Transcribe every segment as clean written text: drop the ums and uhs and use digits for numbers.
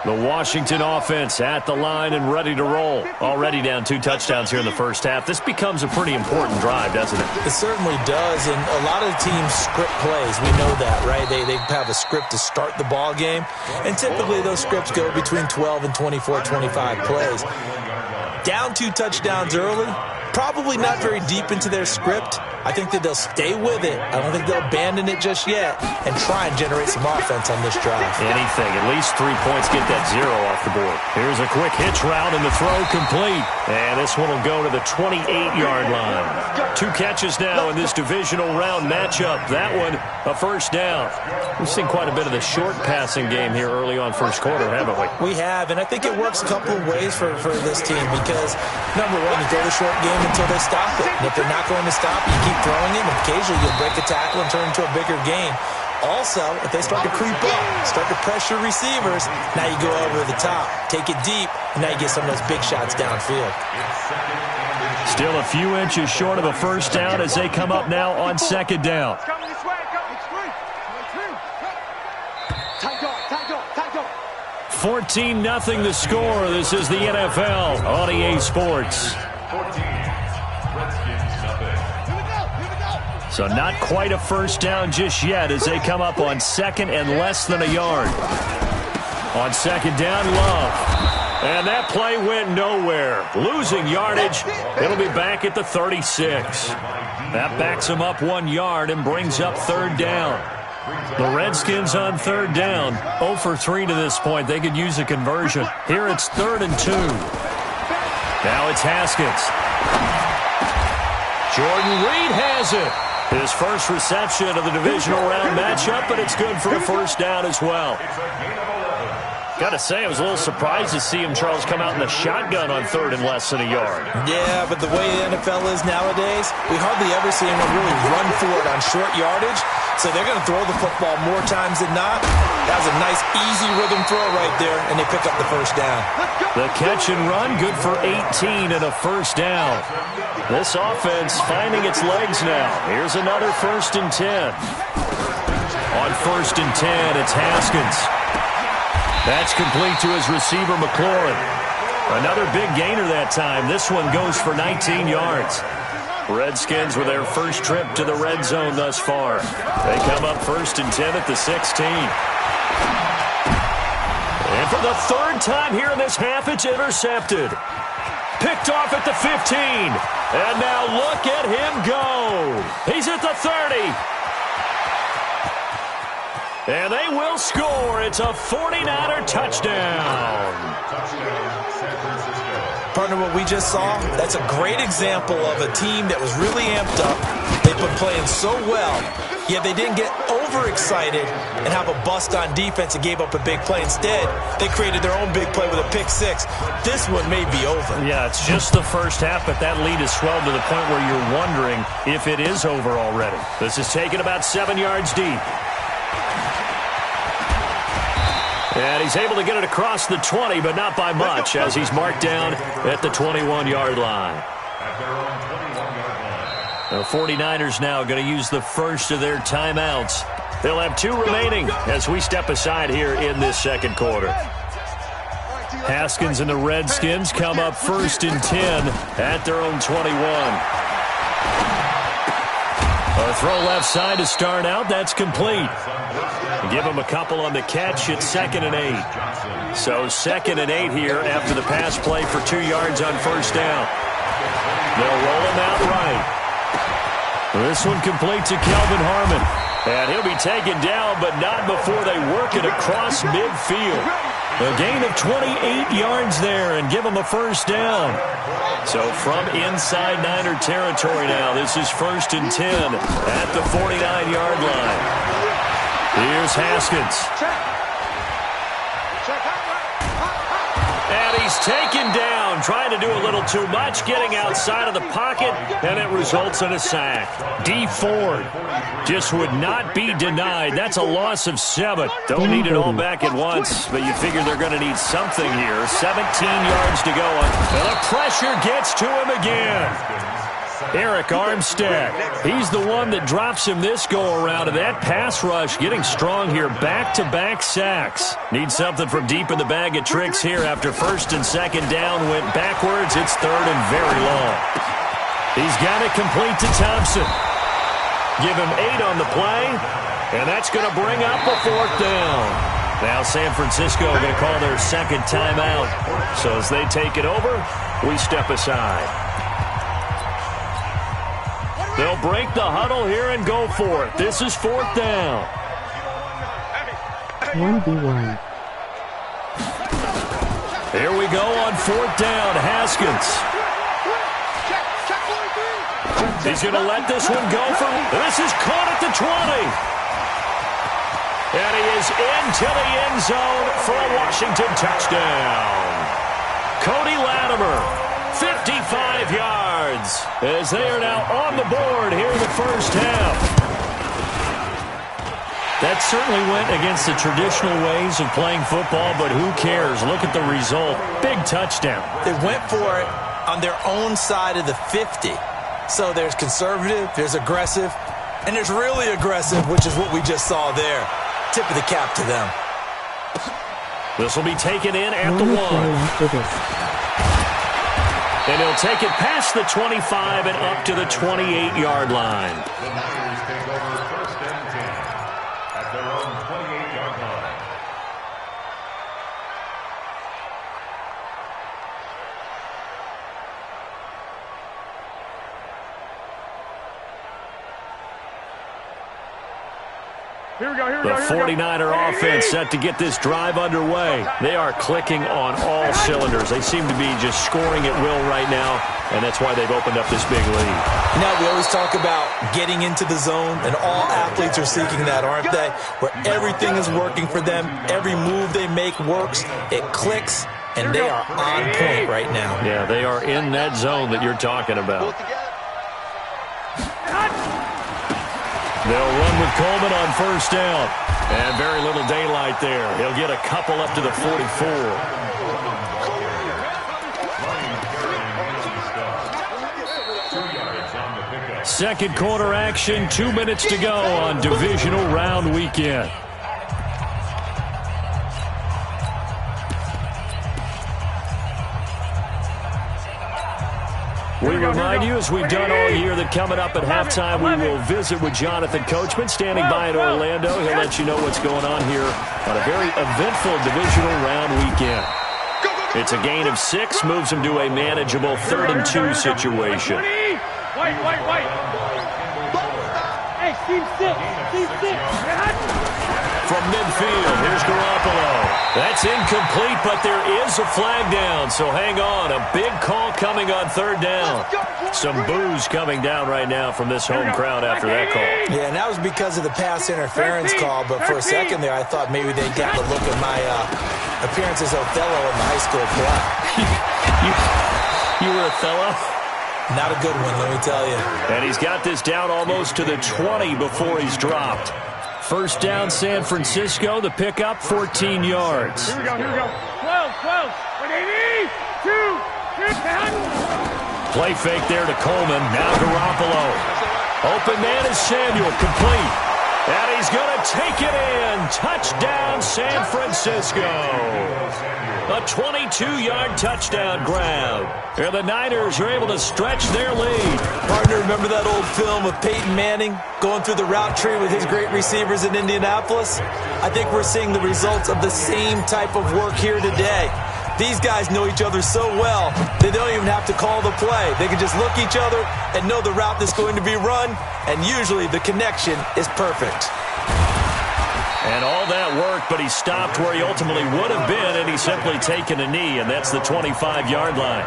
The Washington offense at the line and ready to roll. Already down 2 touchdowns here in the first half. This becomes a pretty important drive, doesn't it? It certainly does, and a lot of the teams script plays. We know that, right? They have a script to start the ball game, and typically those scripts go between 12 and 24, 25 plays. Down 2 touchdowns early, probably not very deep into their script. I think that they'll stay with it. I don't think they'll abandon it just yet and try and generate some offense on this drive. Anything. At least 3 points, get that 0 off the board. Here's a quick hitch route and the throw complete. And this one will go to the 28-yard line. 2 catches now in this divisional round matchup. That one, a first down. We've seen quite a bit of the short passing game here early on first quarter, haven't we? We have, and I think it works a couple of ways for this team because, number one, you throw the short game until they stop it. And if they're not going to stop it, you keep throwing it, and occasionally you'll break a tackle and turn into a bigger game. Also, if they start to creep up, start to pressure receivers, now you go over the top, take it deep, and now you get some of those big shots downfield. Still a few inches short of a first down as they come up now on second down. 14-0 the score. This is the NFL on EA Sports. So not quite a first down just yet as they come up on second and less than a yard. On second down, Love. And that play went nowhere. Losing yardage. It'll be back at the 36. That backs them up 1 yard and brings up third down. The Redskins on third down. 0 for 3 to this point. They could use a conversion. Here it's 3rd and 2. Now it's Haskins. Jordan Reed has it. His first reception of the divisional round matchup, but it's good for a first down as well. Got to say, I was a little surprised to see him, Charles, come out in the shotgun on 3rd and less than a yard. Yeah, but the way the NFL is nowadays, we hardly ever see anyone really run for it on short yardage. So they're going to throw the football more times than not. That was a nice, easy rhythm throw right there, and they pick up the first down. The catch and run, good for 18 and a first down. This offense finding its legs now. Here's another 1st and 10. On 1st and 10, it's Haskins. That's complete to his receiver, McLaurin. Another big gainer that time. This one goes for 19 yards. Redskins with their first trip to the red zone thus far. They come up 1st and 10 at the 16. And for the 3rd time here in this half, it's intercepted. Picked off at the 15. And now look at him go. He's at the 30. And they will score. It's a 49er touchdown. Partner, what we just saw, that's a great example of a team that was really amped up. They've been playing so well, yet they didn't get overexcited and have a bust on defense and gave up a big play. Instead, they created their own big play with a pick 6. This one may be over. Yeah, it's just the first half, but that lead has swelled to the point where you're wondering if it is over already. This is taken about 7 yards deep. And he's able to get it across the 20, but not by much, as he's marked down at the 21-yard line. The 49ers now going to use the first of their timeouts. They'll have 2 remaining as we step aside here in this second quarter. Haskins and the Redskins come up 1st and 10 at their own 21. A throw left side to start out. That's complete. Give him a couple on the catch. It's 2nd and 8. So 2nd and 8 here after the pass play for 2 yards on first down. They'll roll him out right. This one complete to Kelvin Harmon. And he'll be taken down, but not before they work it across midfield. A gain of 28 yards there and give him a first down. So from inside Niner territory now, this is 1st and 10 at the 49-yard line. Here's Haskins. And he's taken down, trying to do a little too much, getting outside of the pocket, and it results in a sack. D. Ford just would not be denied. That's a loss of 7. Don't need it all back at once, but you figure they're going to need something here. 17 yards to go, and the pressure gets to him again. Eric Armstead. He's the one that drops him this go-around, and that pass rush getting strong here. Back-to-back sacks. Need something from deep in the bag of tricks here after first and second down went backwards. It's third and very long. He's got it complete to Thompson. Give him 8 on the play, and that's going to bring up a fourth down. Now San Francisco going to call their second timeout. So as they take it over, we step aside. They'll break the huddle here and go for it. This is fourth down. 1v1. Here we go on fourth down. Haskins. He's going to let this one go for... This is caught at the 20. And he is into the end zone for a Washington touchdown. Cody Latimer, 55 yards, as they are now on the board here in the first half. That certainly went against the traditional ways of playing football, but who cares? Look at the result. Big touchdown. They went for it on their own side of the 50. So there's conservative, there's aggressive, and there's really aggressive, which is what we just saw there. Tip of the cap to them. This will be taken in at the 1. And he'll take it past the 25 and up to the 28-yard line. Here we go, The 49er offense set to get this drive underway. They are clicking on all cylinders. They seem to be just scoring at will right now, and that's why they've opened up this big lead. You know, we always talk about getting into the zone, and all athletes are seeking that, aren't they? Where everything is working for them. Every move they make works. It clicks, and they are on point right now. Yeah, they are in that zone that you're talking about. They'll run with Coleman on first down. And very little daylight there. He'll get a couple up to the 44. Second quarter action, 2 minutes to go on divisional round weekend. We remind you, as we've done all year, that coming up at halftime, we will visit with Jonathan Coachman, standing by in Orlando. He'll let you know what's going on here on a very eventful divisional round weekend. It's a gain of 6, moves them to a manageable 3rd and 2 situation. White. Hey, team 6. From midfield, here's Garoppolo. That's incomplete, but there is a flag down, so hang on. A big call coming on 3rd down. Some boos coming down right now from this home crowd after that call. Yeah, and that was because of the pass interference call, but for a second there, I thought maybe they'd get the look at my appearance as Othello in the high school play. You were Othello? Not a good one, let me tell you. And he's got this down almost to the 20 before he's dropped. First down, San Francisco. The pickup, 14 yards. Here we go. 12. 180. 2. Play fake there to Coleman. Now Garoppolo. Open man is Samuel. Complete. And he's going to take it in. Touchdown, San Francisco. A 22-yard touchdown grab. And the Niners are able to stretch their lead. Partner, remember that old film of Peyton Manning going through the route tree with his great receivers in Indianapolis? I think we're seeing the results of the same type of work here today. These guys know each other so well, they don't even have to call the play. They can just look each other and know the route that's going to be run, and usually the connection is perfect. And all that worked, but he stopped where he ultimately would have been, and he's simply taken a knee, and that's the 25-yard line.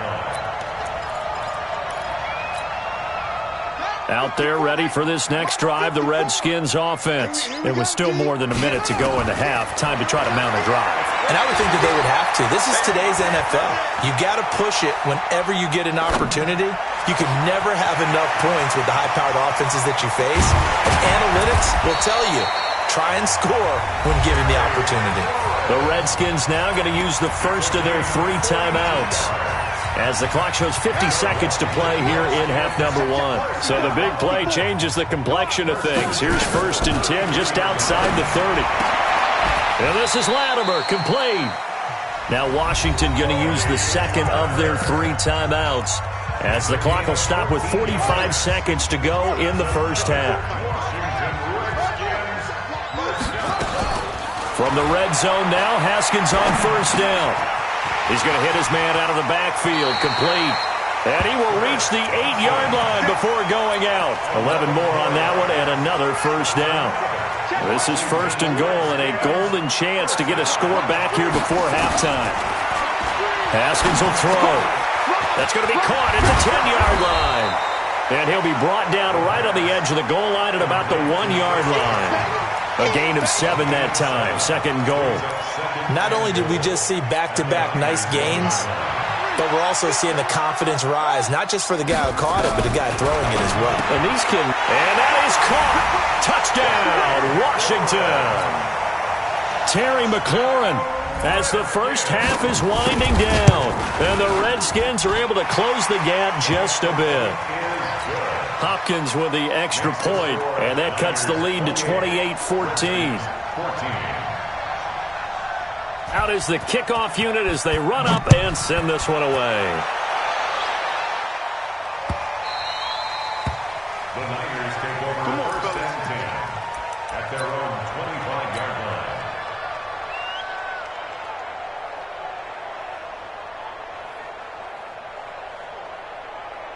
Out there ready for this next drive, the Redskins offense. It was still more than a minute to go in the half. Time to try to mount a drive. And I would think that they would have to. This is today's NFL. You got to push it whenever you get an opportunity. You can never have enough points with the high-powered offenses that you face. And analytics will tell you, try and score when given the opportunity. The Redskins now going to use the first of their 3 timeouts. as the clock shows 50 seconds to play here in half number one. So the big play changes the complexion of things. Here's 1st and 10 just outside the 30. And this is Latimer, complete. Now Washington going to use the second of their 3 timeouts as the clock will stop with 45 seconds to go in the first half. From the red zone now, Haskins on 1st down. He's going to hit his man out of the backfield, complete. And he will reach the 8-yard line before going out. 11 more on that one and another 1st down. This is 1st and goal and a golden chance to get a score back here before halftime. Haskins will throw. That's going to be caught at the 10-yard line. And he'll be brought down right on the edge of the goal line at about the 1-yard line. A gain of 7 that time. 2nd goal. Not only did we just see back-to-back nice gains, but we're also seeing the confidence rise, not just for the guy who caught it, but the guy throwing it as well. And that is caught. Touchdown, Washington. Terry McLaurin, as the first half is winding down, and the Redskins are able to close the gap just a bit. Hopkins with the extra point, and that cuts the lead to 28-14. Out is the kickoff unit as they run up and send this one away. The Niners take over 1st and 10 at their own 25-yard line.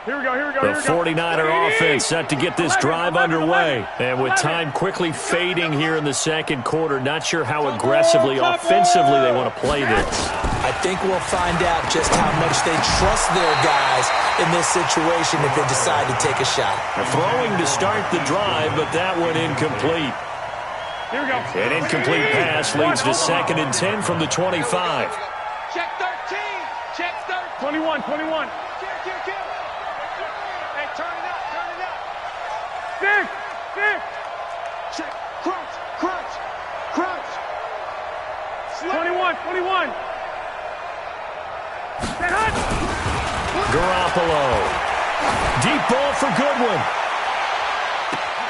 Here we go, here we go, The here we go. 49er offense set to get this drive underway. And with time quickly fading here in the second quarter, not sure how aggressively, offensively they want to play this. I think we'll find out just how much they trust their guys in this situation if they decide to take a shot. Throwing to start the drive, but that one incomplete. Here we go. An incomplete pass leads to 2nd and 10 from the 25. Check 13. Check 13. 21, 21. Hey, turn it up, turn it up. 6. Check. Crunch, crunch, crunch. 21, 21. Garoppolo. Deep ball for Goodwin.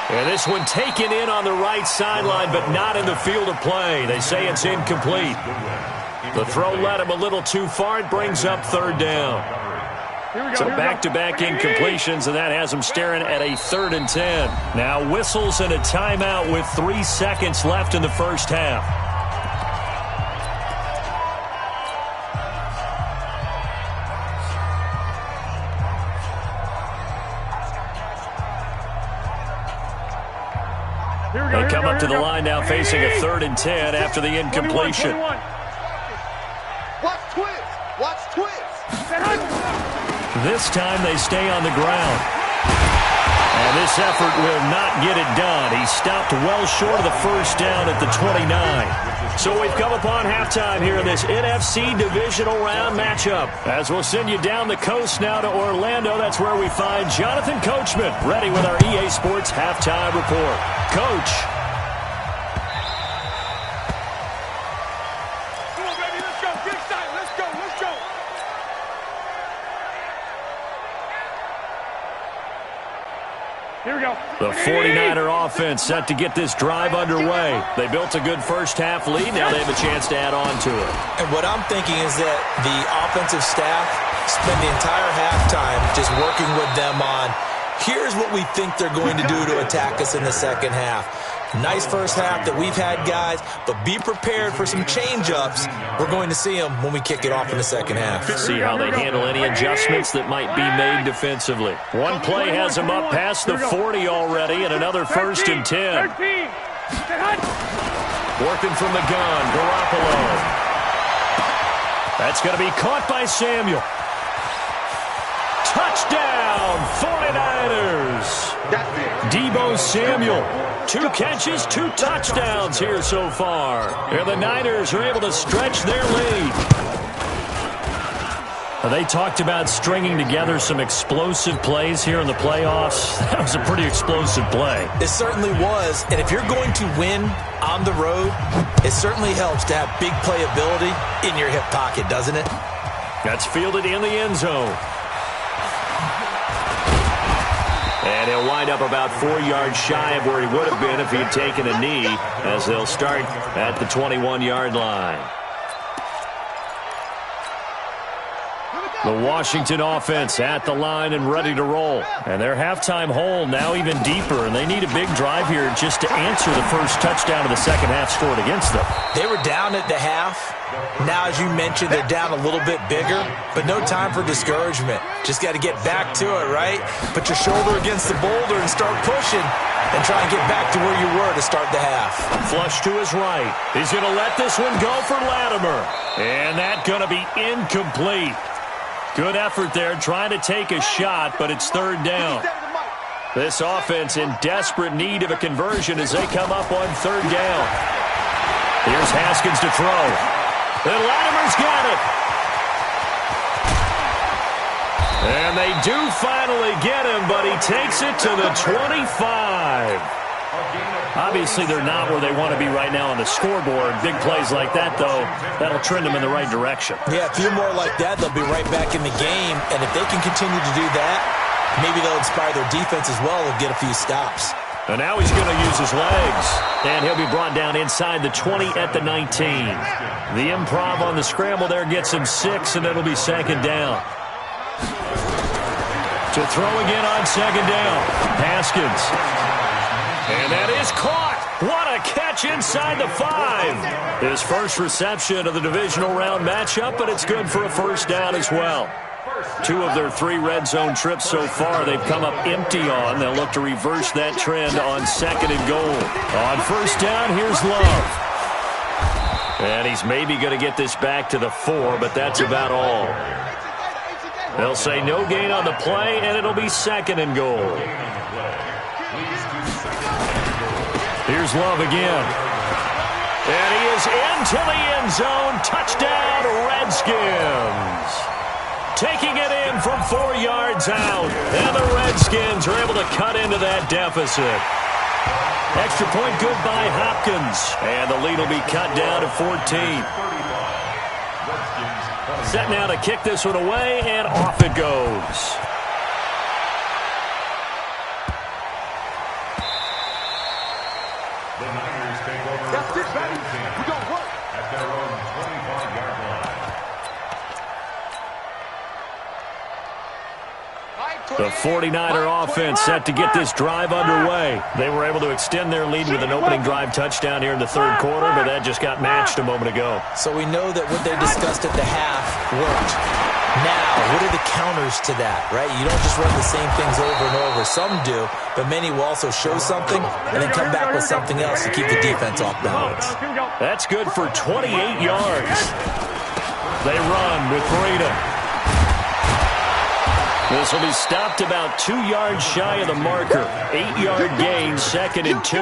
And this one taken in on the right sideline, but not in the field of play. They say it's incomplete. The throw led him a little too far. It brings up 3rd down. So back-to-back incompletions, and that has him staring at a 3rd and 10. Now whistles and a timeout with 3 seconds left in the first half. They come up to the line now facing a 3rd and 10 after the incompletion. Watch twist! Watch twist! This time they stay on the ground. And this effort will not get it done. He stopped well short of the 1st down at the 29. So we've come upon halftime here in this NFC divisional round matchup. As we'll send you down the coast now to Orlando, that's where we find Jonathan Coachman ready with our EA Sports halftime report. Coach. Come on, baby, let's go. Get excited. Let's go, let's go. Here we go. The 49er offense set to get this drive underway. They built a good first half lead. Now they have a chance to add on to it. And what I'm thinking is that the offensive staff spent the entire halftime just working with them on, here's what we think they're going to do to attack us in the second half. Nice first half that we've had, guys, but be prepared for some change-ups. We're going to see them when we kick it off in the second half. See how they handle any adjustments that might be made defensively. One play has them up past the 40 already, and another 1st and 10. Working from the gun, Garoppolo. That's going to be caught by Samuel. Touchdown, 49ers. Deebo Samuel. 2 catches, 2 touchdowns here so far. And the Niners are able to stretch their lead. They talked about stringing together some explosive plays here in the playoffs. That was a pretty explosive play. It certainly was. And if you're going to win on the road, it certainly helps to have big playability in your hip pocket, doesn't it? That's fielded in the end zone. And he'll wind up about 4 yards shy of where he would have been if he had taken a knee, as they'll start at the 21-yard line. The Washington offense at the line and ready to roll. And their halftime hole now even deeper, and they need a big drive here just to answer the first touchdown of the second half scored against them. They were down at the half. Now, as you mentioned, they're down a little bit bigger, but no time for discouragement. Just got to get back to it, right? Put your shoulder against the boulder and start pushing and try and get back to where you were to start the half. Flush to his right. He's going to let this one go for Latimer. And that's going to be incomplete. Good effort there, trying to take a shot, but it's third down. This offense in desperate need of a conversion as they come up on third down. Here's Haskins to throw. And Latimer's got it. And they do finally get him, but he takes it to the 25. Obviously, they're not where they want to be right now on the scoreboard. Big plays like that, though, that'll trend them in the right direction. Yeah, a few more like that, they'll be right back in the game. And if they can continue to do that, maybe they'll inspire their defense as well and get a few stops. And now he's going to use his legs. And he'll be brought down inside the 20 at the 19. The improv on the scramble there gets him 6, and it'll be second down. To throw again on second down. Haskins. And that is caught. What a catch inside the 5. His first reception of the divisional round matchup, but it's good for a first down as well. 2 of their 3 red zone trips so far they've come up empty on. They'll look to reverse that trend on second and goal. On first down, here's Love. And he's maybe going to get this back to the 4, but that's about all. They'll say no gain on the play, and it'll be second and goal. Here's Love again. And he is into the end zone. Touchdown, Redskins. Taking it in from 4 yards out. And the Redskins are able to cut into that deficit. Extra point good by Hopkins. And the lead will be cut down to 14. Set now to kick this one away, and off it goes. The Niners take over. That's it, baby. We're going to work at their own 25-yard line. The 49er offense set to get this drive underway. They were able to extend their lead with an opening drive touchdown here in the third quarter, but that just got matched a moment ago. So we know that what they discussed at the half worked. Now, what are the counters to that, right? You don't just run the same things over and over. Some do, but many will also show something and then come back with something else to keep the defense off balance. That's good for 28 yards. They run with Breida. This will be stopped about 2 yards shy of the marker. 8-yard gain, second and 2.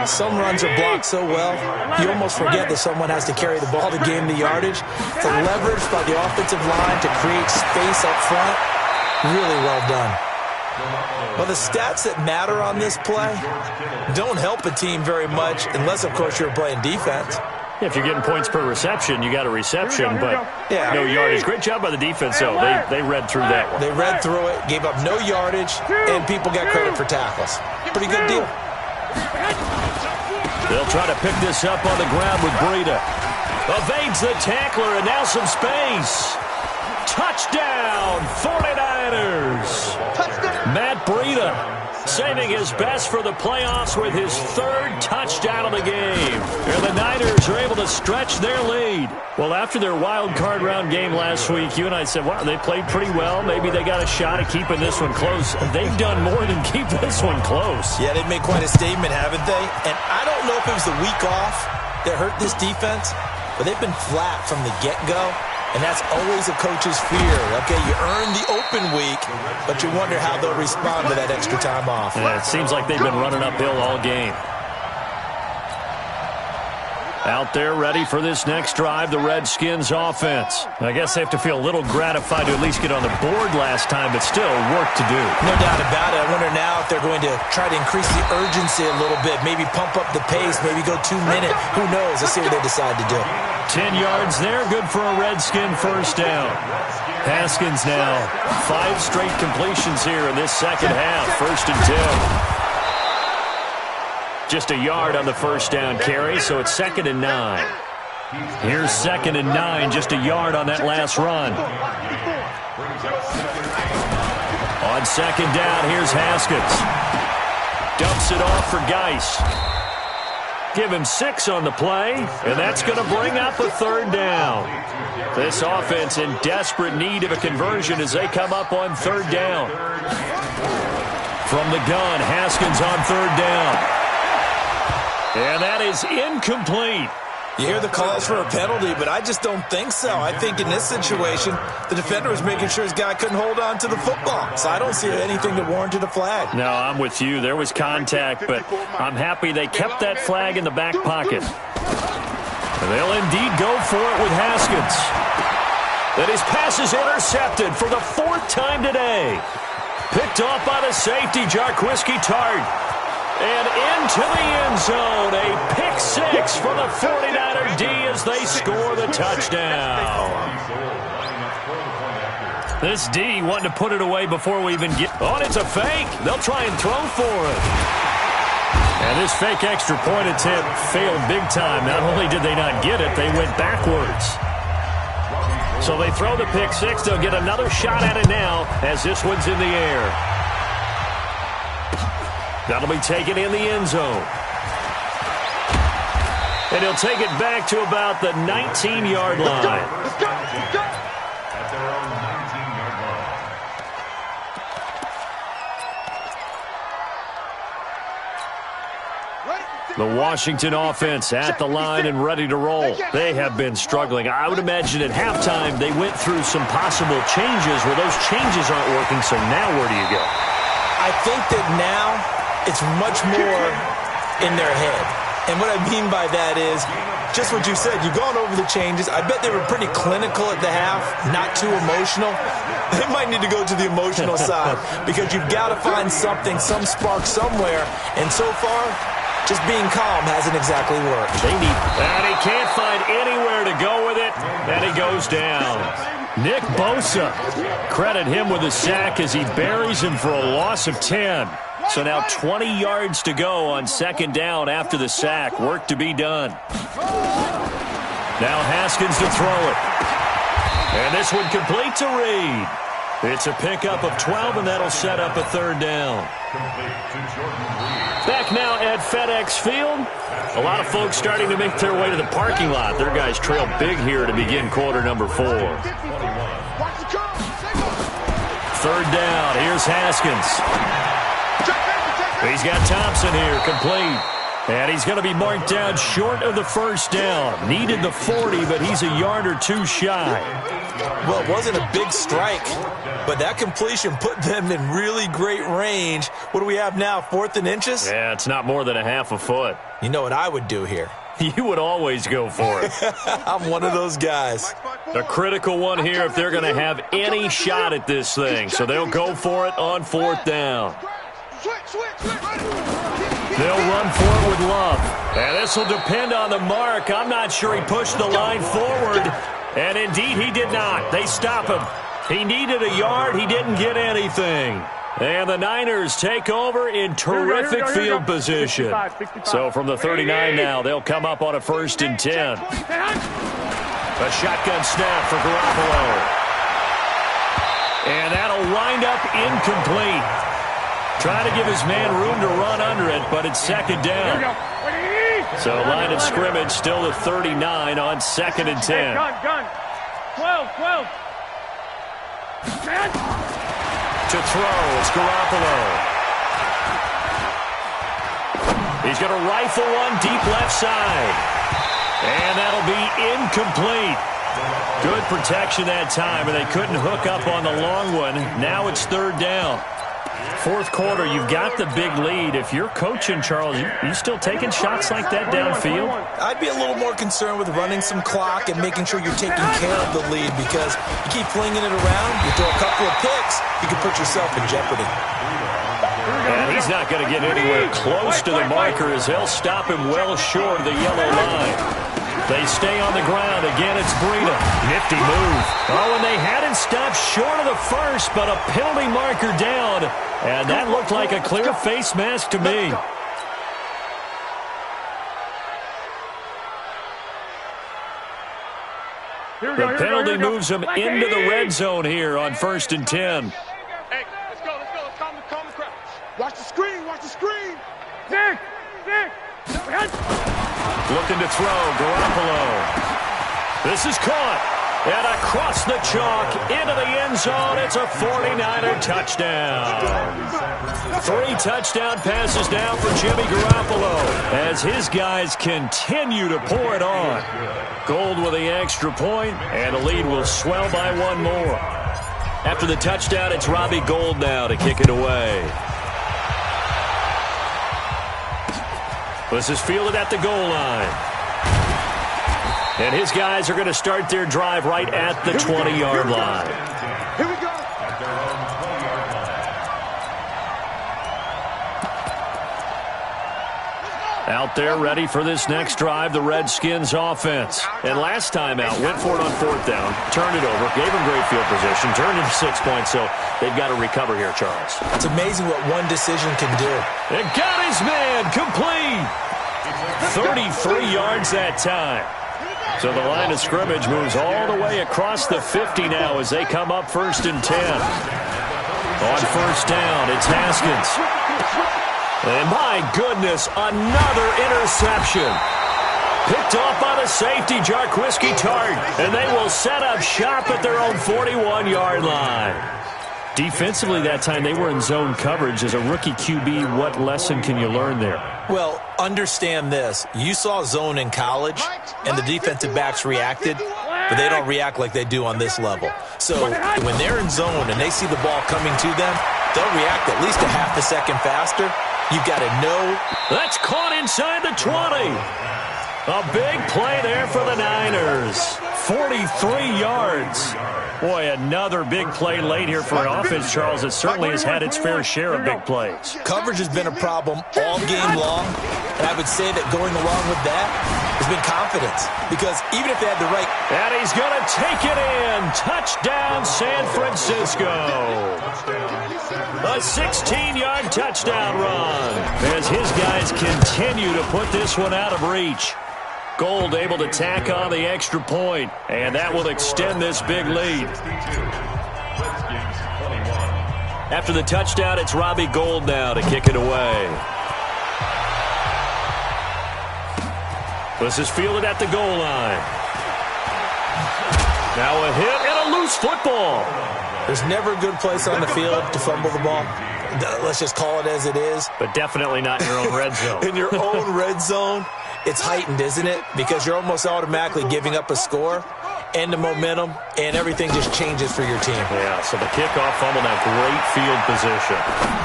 Some runs are blocked so well, you almost forget that someone has to carry the ball to gain the yardage. The leverage by the offensive line to create space up front, really well done. Well, the stats that matter on this play don't help a team very much unless, of course, you're playing defense. If you're getting points per reception, you got a reception, but no yardage. Great job by the defense, though. They read through that one. They read through it, gave up no yardage, and people got credit for tackles. Pretty good deal. They'll try to pick this up on the ground with Breida. Evades the tackler, and now some space. Touchdown, 49ers. Matt Breida saving his best for the playoffs with his 3rd touchdown of the game. And the Niners are able to stretch their lead. Well, after their wild card round game last week, you and I said, wow, they played pretty well. Maybe they got a shot at keeping this one close. They've done more than keep this one close. Yeah, they've made quite a statement, haven't they? And I don't know if it was the week off that hurt this defense, but they've been flat from the get-go. And that's always a coach's fear. Okay, you earn the open week, but you wonder how they'll respond to that extra time off. Yeah, it seems like they've been running uphill all game. Out there ready for this next drive, the Redskins offense. I guess they have to feel a little gratified to at least get on the board last time, but still work to do. No doubt about it. I wonder now if they're going to try to increase the urgency a little bit, maybe pump up the pace, maybe go 2 minute. Who knows? Let's see what they decide to do. 10 yards there, good for a Redskin first down. Haskins now, 5 straight completions here in this second half, 1st and 10. Just a yard on the first down carry, so it's 2nd and 9. Here's 2nd and 9, just a yard on that last run. On 2nd down, here's Haskins. Dumps it off for Geis. Give him 6 on the play, and that's going to bring up a 3rd down. This offense in desperate need of a conversion as they come up on 3rd down. From the gun, Haskins on 3rd down. And that is incomplete. You hear the calls for a penalty, but I just don't think so. I think in this situation, the defender was making sure his guy couldn't hold on to the football. So I don't see anything that warranted a flag. No, I'm with you. There was contact, but I'm happy they kept that flag in the back pocket. And they'll indeed go for it with Haskins. And his pass is intercepted for the 4th time today. Picked off by the safety, Jarquiski Tart. And into the end zone, a pick 6 for the 49er D as they score the touchdown. This D wanting to put it away before we even get... Oh, it's a fake. They'll try and throw for it. And this fake extra point attempt failed big time. Not only did they not get it, they went backwards. So they throw the pick 6. They'll get another shot at it now as this one's in the air. That'll be taken in the end zone. And he'll take it back to about the 19-yard line. Let's go. At their own 19-yard line. The Washington offense at the line and ready to roll. They have been struggling. I would imagine at halftime they went through some possible changes where those changes aren't working, so now where do you go? I think that now it's much more in their head. And what I mean by that is just what you said. You've gone over the changes. I bet they were pretty clinical at the half, not too emotional. They might need to go to the emotional side because you've got to find something, some spark somewhere. And so far, just being calm hasn't exactly worked. And he can't find anywhere to go with it, and he goes down. Nick Bosa, credit him with a sack as he buries him for a loss of 10. So now 20 yards to go on 2nd down after the sack. Work to be done. Now Haskins to throw it. And this one complete to Reed. It's a pickup of 12, and that'll set up a 3rd down. Back now at FedEx Field. A lot of folks starting to make their way to the parking lot. Their guys trail big here to begin quarter number 4. 3rd down. Here's Haskins. He's got Thompson here, complete. And he's going to be marked down short of the 1st down. Needed the 40, but he's a yard or 2 shy. Well, it wasn't a big strike, but that completion put them in really great range. What do we have now, 4th and inches? Yeah, it's not more than a half a foot. You know what I would do here? You would always go for it. I'm one of those guys. A critical one here if they're going to have any shot at this thing. So they'll go for it on 4th down. They'll run for it with Love. And this will depend on the mark. I'm not sure he pushed the line forward. And indeed, he did not. They stop him. He needed a yard. He didn't get anything. And the Niners take over in terrific field position. So from the 39 now, they'll come up on a 1st and 10. A shotgun snap for Garoppolo. And that'll wind up incomplete. Trying to give his man room to run under it, but it's 2nd down. So line of scrimmage still at 39 on 2nd and 10. Gun. 12. To throw, it's Garoppolo. He's going to rifle one deep left side. And that'll be incomplete. Good protection that time, and they couldn't hook up on the long one. Now it's 3rd down. Fourth quarter, you've got the big lead. If you're coaching, Charles, you still taking shots like that downfield? I'd be a little more concerned with running some clock and making sure you're taking care of the lead, because you keep flinging it around, you throw a couple of picks, you can put yourself in jeopardy. And he's not going to get anywhere close to the marker, as they'll stop him well short of the yellow line. They stay on the ground. Again, it's Breida. Nifty move. Oh, and they had it stopped short of the first, but a penalty marker down. And that looked like a clear face mask to me. The penalty moves them into the red zone here on 1st and 10. Hey, let's go. Calm the crowd. Watch the screen. Watch the screen. Nick. Looking to throw, Garoppolo. This is caught. And across the chalk, into the end zone, it's a 49er touchdown. 3 touchdown passes now for Jimmy Garoppolo, as his guys continue to pour it on. Gold with the extra point, and the lead will swell by 1 more. After the touchdown, it's Robbie Gould now to kick it away. This is fielded at the goal line. And his guys are going to start their drive right at the 20-yard line. Here we go. Out there ready for this next drive, the Redskins offense. And last time out, went for it on 4th down, turned it over, gave him great field position, turned it to 6 points, so they've got to recover here, Charles. It's amazing what one decision can do. And got his man, complete. 33 yards that time. So the line of scrimmage moves all the way across the 50 now as they come up 1st and 10. On 1st down, it's Haskins. And my goodness, another interception. Picked off by the safety, Jarquiski Tart. And they will set up shop at their own 41-yard line. Defensively that time, they were in zone coverage. As a rookie QB, what lesson can you learn there? Well, understand this. You saw zone in college, and the defensive backs reacted, but they don't react like they do on this level. So when they're in zone and they see the ball coming to them, they'll react at least a half a second faster. You've got to know. That's caught inside the 20. A big play there for the Niners. 43 yards. Boy, another big play late here for an offense, Charles, that certainly has had its fair share of big plays. Coverage has been a problem all game long, and I would say that going along with that has been confidence, because even if they had the right... And he's going to take it in. Touchdown, San Francisco. A 16-yard touchdown run as his guys continue to put this one out of reach. Gould able to tack on the extra point, and that will extend this big lead. After the touchdown, it's Robbie Gould now to kick it away. This is fielded at the goal line. Now a hit and a loose football. There's never a good place on the field to fumble the ball. Let's just call it as it is. But definitely not in your own red zone. In your own red zone, it's heightened, isn't it? Because you're almost automatically giving up a score and the momentum, and everything just changes for your team. Yeah, so the kickoff fumble, now great field position.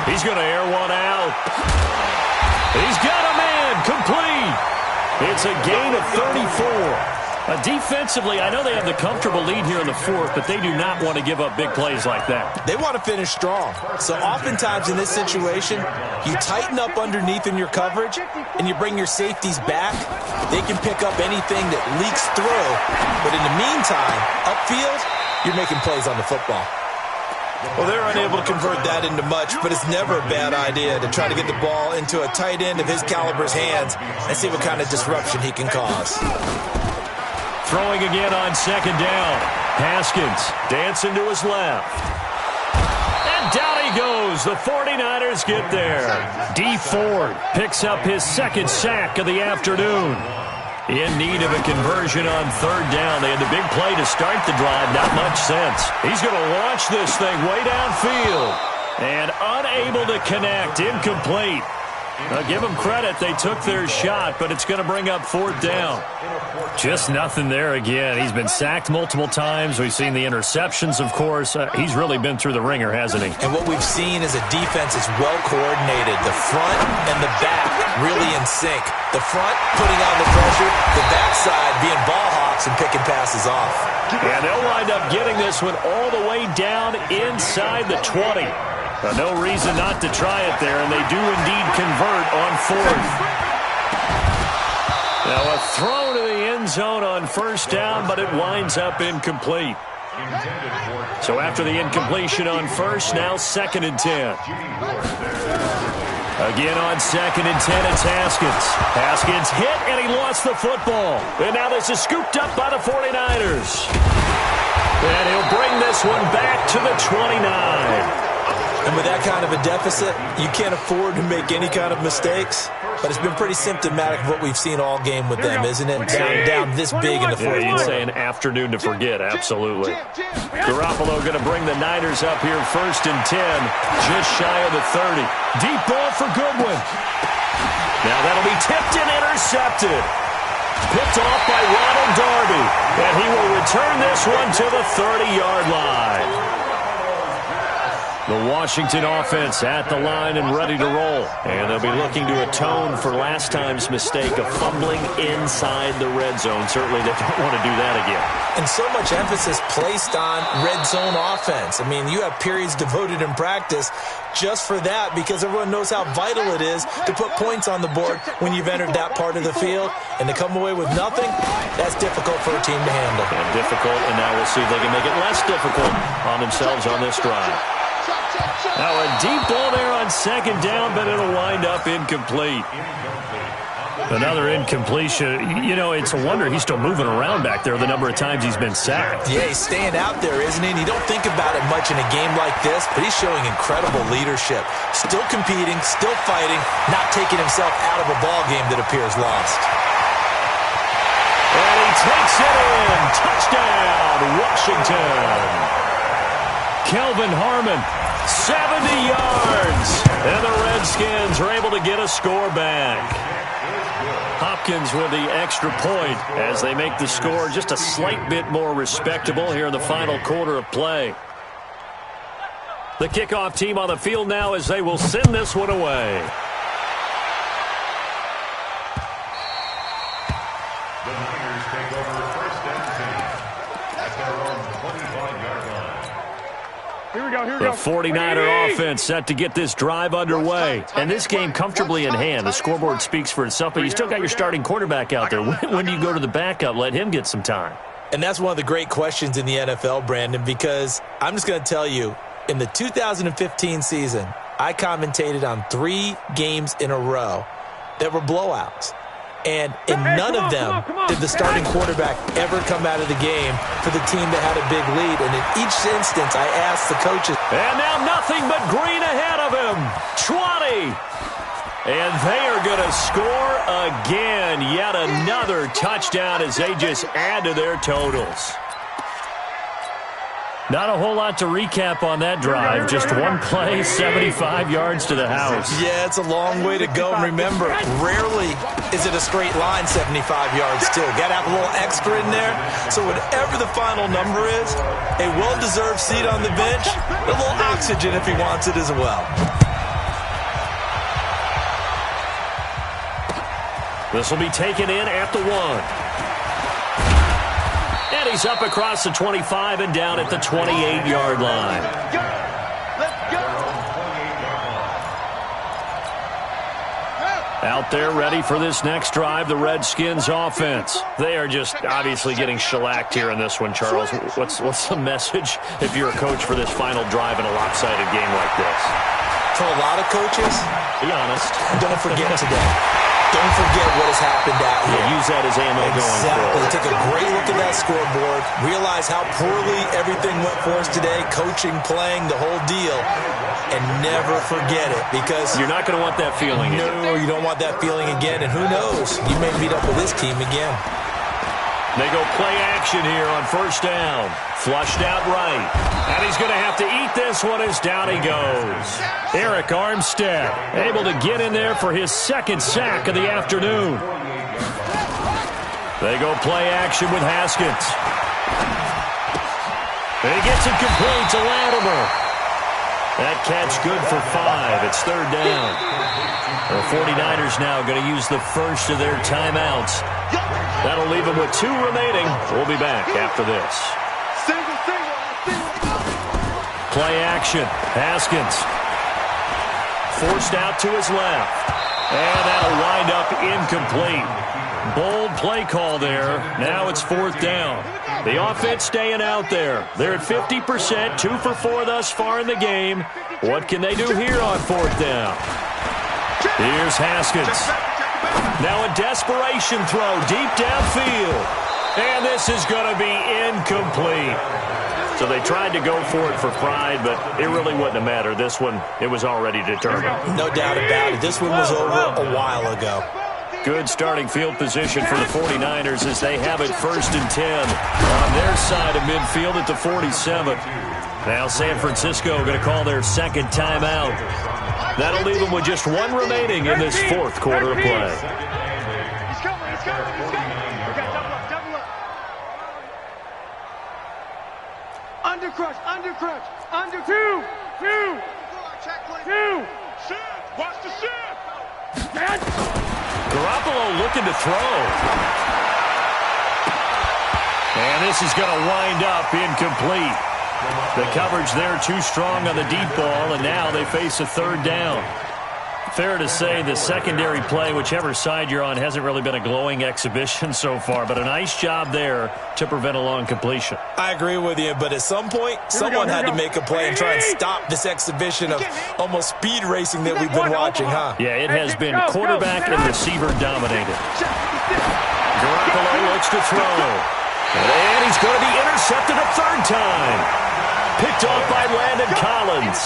He's going to air one out. He's got a man, complete. It's a gain of 34. Defensively, I know they have the comfortable lead here in the 4th, but they do not want to give up big plays like that. They want to finish strong. So oftentimes in this situation, you tighten up underneath in your coverage, and you bring your safeties back. They can pick up anything that leaks through. But in the meantime, upfield, you're making plays on the football. Well, they're unable to convert that into much, but it's never a bad idea to try to get the ball into a tight end of his caliber's hands and see what kind of disruption he can cause. Throwing again on 2nd down. Haskins dancing to his left. And down he goes. The 49ers get there. D. Ford picks up his 2nd sack of the afternoon. In need of a conversion on 3rd down. They had the big play to start the drive. Not much sense. He's going to launch this thing way downfield. And unable to connect. Incomplete. Give them credit. They took their shot, but it's going to bring up 4th down. Just nothing there again. He's been sacked multiple times. We've seen the interceptions, of course. He's really been through the ringer, hasn't he? And what we've seen is a defense is well coordinated. The front and the back really in sync. The front putting on the pressure, the backside being ball hawks and picking passes off. And they'll wind up getting this one all the way down inside the 20. No reason not to try it there, and they do indeed convert on 4th. Now a throw to the end zone on 1st down, but it winds up incomplete. So after the incompletion on 1st, now 2nd and 10. Again on 2nd and 10, it's Haskins. Haskins hit, and he lost the football. And now this is scooped up by the 49ers. And he'll bring this one back to the 29. And with that kind of a deficit, you can't afford to make any kind of mistakes. But it's been pretty symptomatic of what we've seen all game with them, isn't it? Down this big in the 4th quarter. You'd say an afternoon to forget, absolutely. Garoppolo going to bring the Niners up here 1st and 10, just shy of the 30. Deep ball for Goodwin. Now that'll be tipped and intercepted. Picked off by Ronald Darby. And he will return this one to the 30-yard line. The Washington offense at the line and ready to roll. And they'll be looking to atone for last time's mistake of fumbling inside the red zone. Certainly they don't want to do that again. And so much emphasis placed on red zone offense. I mean, you have periods devoted in practice just for that because everyone knows how vital it is to put points on the board when you've entered that part of the field. And to come away with nothing, that's difficult for a team to handle. And difficult, and now we'll see if they can make it less difficult on themselves on this drive. Now a deep ball there on 2nd down, but it'll wind up incomplete. Another incompletion. You know, it's a wonder he's still moving around back there the number of times he's been sacked. Yeah, he's staying out there, isn't he? And you don't think about it much in a game like this, but he's showing incredible leadership. Still competing, still fighting, not taking himself out of a ball game that appears lost. And he takes it in. Touchdown, Washington. Kelvin Harmon, 70 yards. And the Redskins are able to get a score back. Hopkins with the extra point as they make the score just a slight bit more respectable here in the final quarter of play. The kickoff team on the field now as they will send this one away. The Niners take over 1st and 10 at their own 25-yard line. Here we go. The 49er offense set to get this drive underway. And this game comfortably in hand. The scoreboard speaks for itself, but you still got your starting quarterback out there. When do you go to the backup? Let him get some time. And that's one of the great questions in the NFL, Brandon, because I'm just going to tell you, in the 2015 season, I commentated on 3 games in a row that were blowouts. And in none of them did the starting quarterback ever come out of the game for the team that had a big lead. And in each instance, I asked the coaches. And now nothing but green ahead of him. 20. And they are going to score again. Yet another touchdown as they just add to their totals. Not a whole lot to recap on that drive. Just one play, 75 yards to the house. Yeah, it's a long way to go. And remember, rarely is it a straight line 75 yards too. Got to have a little extra in there. So whatever the final number is, a well-deserved seat on the bench, a little oxygen if he wants it as well. This will be taken in at the 1. And he's up across the 25 and down at the 28-yard line. Out there ready for this next drive, the Redskins offense. They are just obviously getting shellacked here in this one, Charles. What's the message if you're a coach for this final drive in a lopsided game like this? For a lot of coaches, be honest. Don't forget today. Don't forget what has happened out here. Yeah, use that as ammo going forward. Take a great look at that scoreboard. Realize how poorly everything went for us today. Coaching, playing, the whole deal. And never forget it because... You're not going to want that feeling again. No, you don't want that feeling again. And who knows? You may meet up with this team again. They go play action here on first down. Flushed out right. And he's going to have to eat this one as down he goes. Eric Armstead able to get in there for his second sack of the afternoon. They go play action with Haskins. And he gets it complete to Latimer. That catch good for 5. It's third down. The 49ers now going to use the first of their timeouts. That'll leave them with 2 remaining. We'll be back after this. Play action. Haskins. Forced out to his left. And that'll wind up incomplete. Bold play call there. Now it's fourth down. The offense staying out there. They're at 50%, 2 for 4 thus far in the game. What can they do here on fourth down? Here's Haskins. Now a desperation throw deep downfield. And this is going to be incomplete. So they tried to go for it for pride, but it really wouldn't have mattered. This one, it was already determined. No doubt about it. This one was over a while ago. Good starting field position for the 49ers as they have it first and 10 on their side of midfield at the 47. Now San Francisco going to call their second timeout. That'll leave them with just 1 remaining in this fourth quarter of play. He's coming. We got double up. Undercrush. Under 2. Shift. Watch the shift. Garoppolo looking to throw. And this is going to wind up incomplete. The coverage there too strong on the deep ball, and now they face a third down. Fair to say the secondary play, whichever side you're on, hasn't really been a glowing exhibition so far, but a nice job there to prevent a long completion. I agree with you, but at some point, someone had to make a play and try and stop this exhibition of almost speed racing that we've been watching, huh? Yeah, it has been quarterback and receiver dominated. Garoppolo looks to throw. And he's going to be intercepted a third time. Picked off by Landon Collins.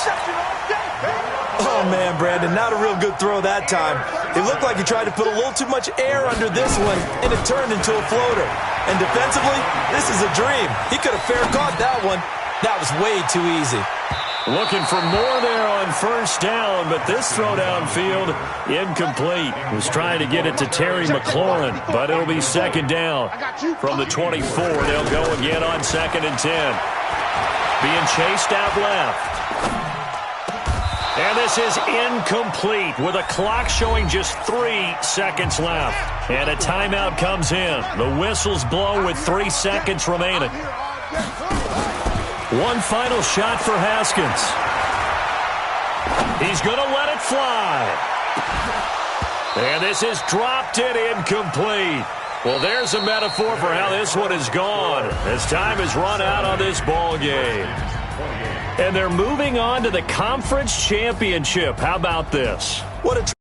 Oh, man, Brandon, not a real good throw that time. It looked like he tried to put a little too much air under this one, and it turned into a floater. And defensively, this is a dream. He could have fair caught that one. That was way too easy. Looking for more there on first down, but this throw downfield, incomplete. Was trying to get it to Terry McLaurin, but it'll be second down. From the 24, they'll go again on second and 10. Being chased out left. And this is incomplete with a clock showing just 3 seconds left. And a timeout comes in. The whistles blow with 3 seconds remaining. One final shot for Haskins. He's going to let it fly. And this is dropped it incomplete. Well, there's a metaphor for how this one is gone as time has run out on this ball game. And they're moving on to the conference championship. How about this? What a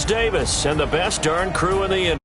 Davis and the best darn crew in the